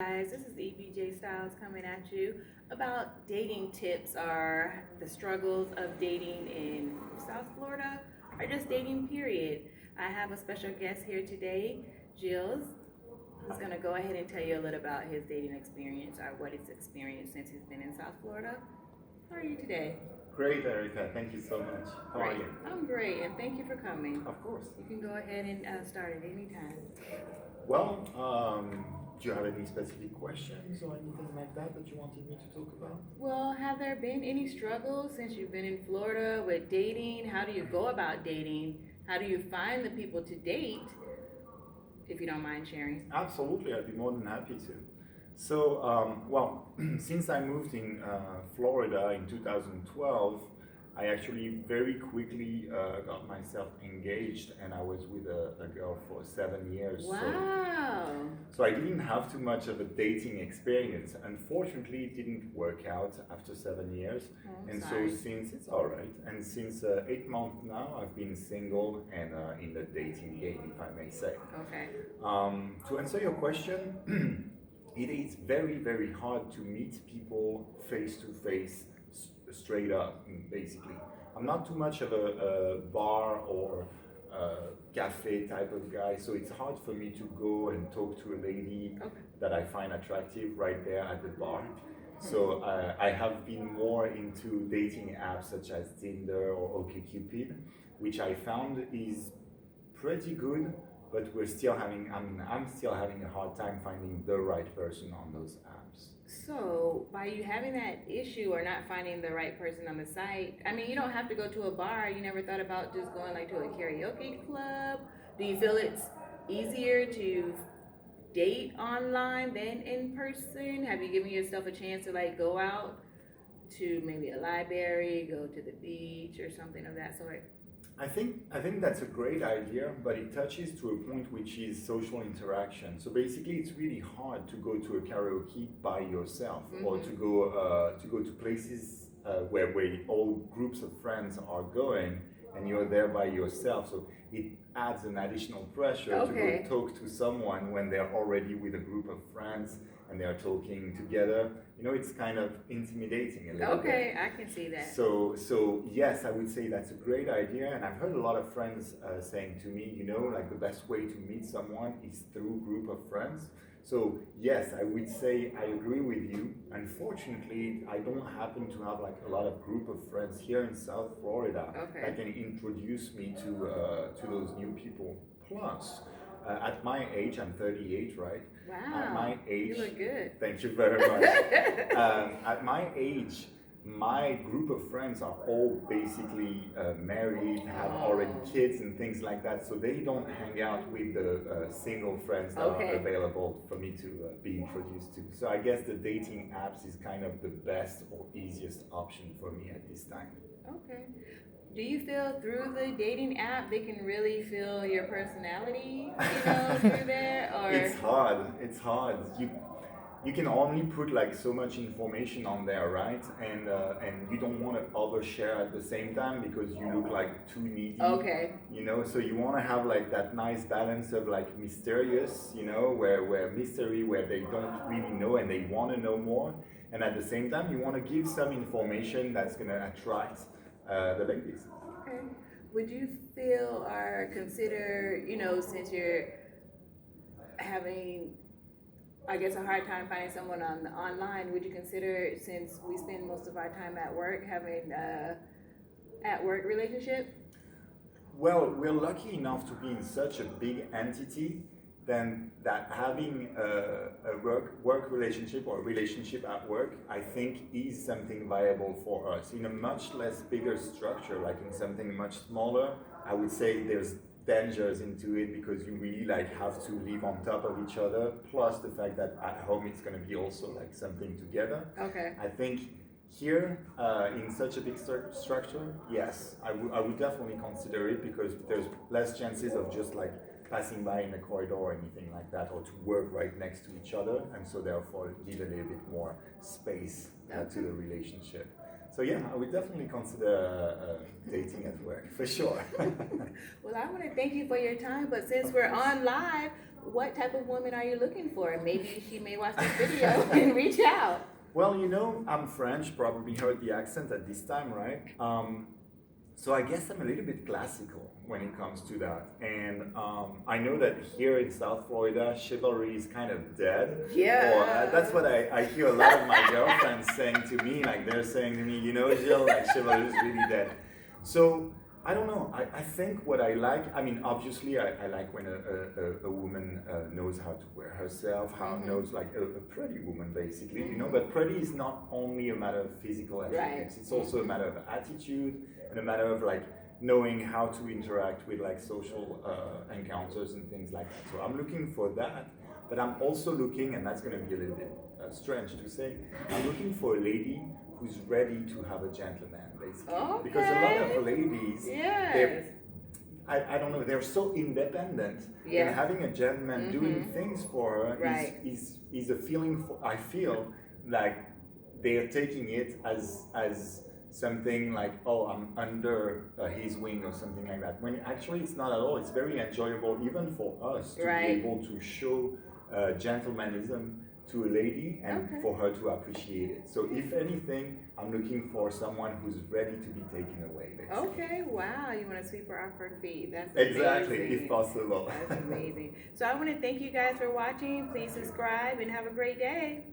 Guys, this is EBJ Styles coming at you about dating tips or the struggles of dating in South Florida or just dating period. I have a special guest here today, Gilles, who's going to go ahead and tell you a little about his dating experience or what he's experienced since he's been in South Florida. How are you today? Great, Erica. Thank you so much. How are Great. you? I'm great, and thank you for coming. Of course. You can go ahead and start at any time. Well, do you have any specific questions or anything like that that you wanted me to talk about? Well, have there been any struggles since you've been in Florida with dating? How do you go about dating? How do you find the people to date? If you don't mind sharing. Absolutely, I'd be more than happy to. So, well, since I moved in Florida in 2012, I actually very quickly got myself engaged, and I was with a girl for 7 years. Wow. So I didn't have too much of a dating experience. Unfortunately, it didn't work out after 7 years. Oh, And sorry. so since it's all right, and since 8 months now, I've been single and in the dating game, if I may say. Okay. To answer your question, it is very, very hard to meet people face to face, straight up, basically. I'm not too much of a bar or cafe type of guy, so it's hard for me to go and talk to a lady Okay. that I find attractive right there at the bar. So I have been more into dating apps such as Tinder or OkCupid, which I found is pretty good, but I'm still having a hard time finding the right person on those apps. So, by you having that issue or not finding the right person on the site, I mean, you don't have to go to a bar. You never thought about just going like to a karaoke club? Do you feel it's easier to date online than in person? Have you given yourself a chance to like go out to maybe a library, go to the beach or something of that sort? I think that's a great idea, but it touches to a point which is social interaction. So basically, it's really hard to go to a karaoke by yourself, or to go to places where all groups of friends are going, and you're there by yourself. So it adds an additional pressure to Okay. go talk to someone when they're already with a group of friends and they're talking together. It's kind of intimidating a little bit. Okay, I can see that. So yes, I would say that's a great idea, and I've heard a lot of friends saying to me, like the best way to meet someone is through group of friends. So yes, I would say I agree with you. Unfortunately, I don't happen to have like a lot of group of friends here in South Florida Okay. that can introduce me to those new people. Plus, at my age, I'm 38, right? At Wow. my age, You look good. thank you very much. At my age, my group of friends are all basically married, have already kids and things like that, so they don't hang out with the single friends that Okay. are available for me to be introduced to. So I guess the dating apps is kind of the best or easiest option for me at this time. Okay. Do you feel through the dating app they can really feel your personality, through there? Or It's hard. It's hard. You can only put like so much information on there, right? And you don't want to overshare at the same time because you look like too needy. okay. So you want to have like that nice balance of like mysterious, where mystery, where they don't really know and they want to know more, and at the same time you want to give some information that's gonna attract the ladies. Okay. Would you feel or consider, since you're having, I guess, a hard time finding someone online, would you consider, since we spend most of our time at work, having a at work relationship? Well, we're lucky enough to be in such a big entity then that having a work relationship or a relationship at work, I think is something viable for us. In a much less bigger structure, like in something much smaller, I would say there's dangers into it because you really like have to live on top of each other. Plus the fact that at home it's going to be also like something together. Okay. I think here, in such a big structure, yes, I would definitely consider it because there's less chances of just like passing by in a corridor or anything like that, or to work right next to each other, and so therefore give a little bit more space to the relationship. So yeah, I would definitely consider dating at work for sure. Well, I want to thank you for your time, but since we're on live, what type of woman are you looking for? Maybe she may watch this video and reach out. Well, you know, I'm French, probably heard the accent at this time, right? So I guess I'm a little bit classical when it comes to that. And I know that here in South Florida, chivalry is kind of dead. Yeah. Or that's what I hear a lot of my girlfriends saying to me, like they're saying to me, you know, Jill, like chivalry is really dead. So I don't know. I think what I like, I mean, obviously, I like when a woman knows how to wear herself, knows like a pretty woman, basically, you know. But pretty is not only a matter of physical attributes; it's also a matter of attitude and a matter of like knowing how to interact with like social encounters and things like that. So I'm looking for that, but I'm also looking, and that's going to be a little bit strange to say, I'm looking for a lady who's ready to have a gentleman, basically. Okay. Because a lot of ladies, Yes. I don't know, they're so independent, Yeah. and having a gentleman doing things for her Right. is a feeling for, I feel like they're taking it as something like, oh, I'm under his wing or something like that. When actually it's not at all. It's very enjoyable even for us to be able to show gentlemanism to a lady and for her to appreciate it. So if anything, I'm looking for someone who's ready to be taken away, basically. Okay, wow, you want to sweep her off her feet. That's amazing. Exactly, if possible. That's amazing. So I want to thank you guys for watching. Please subscribe and have a great day.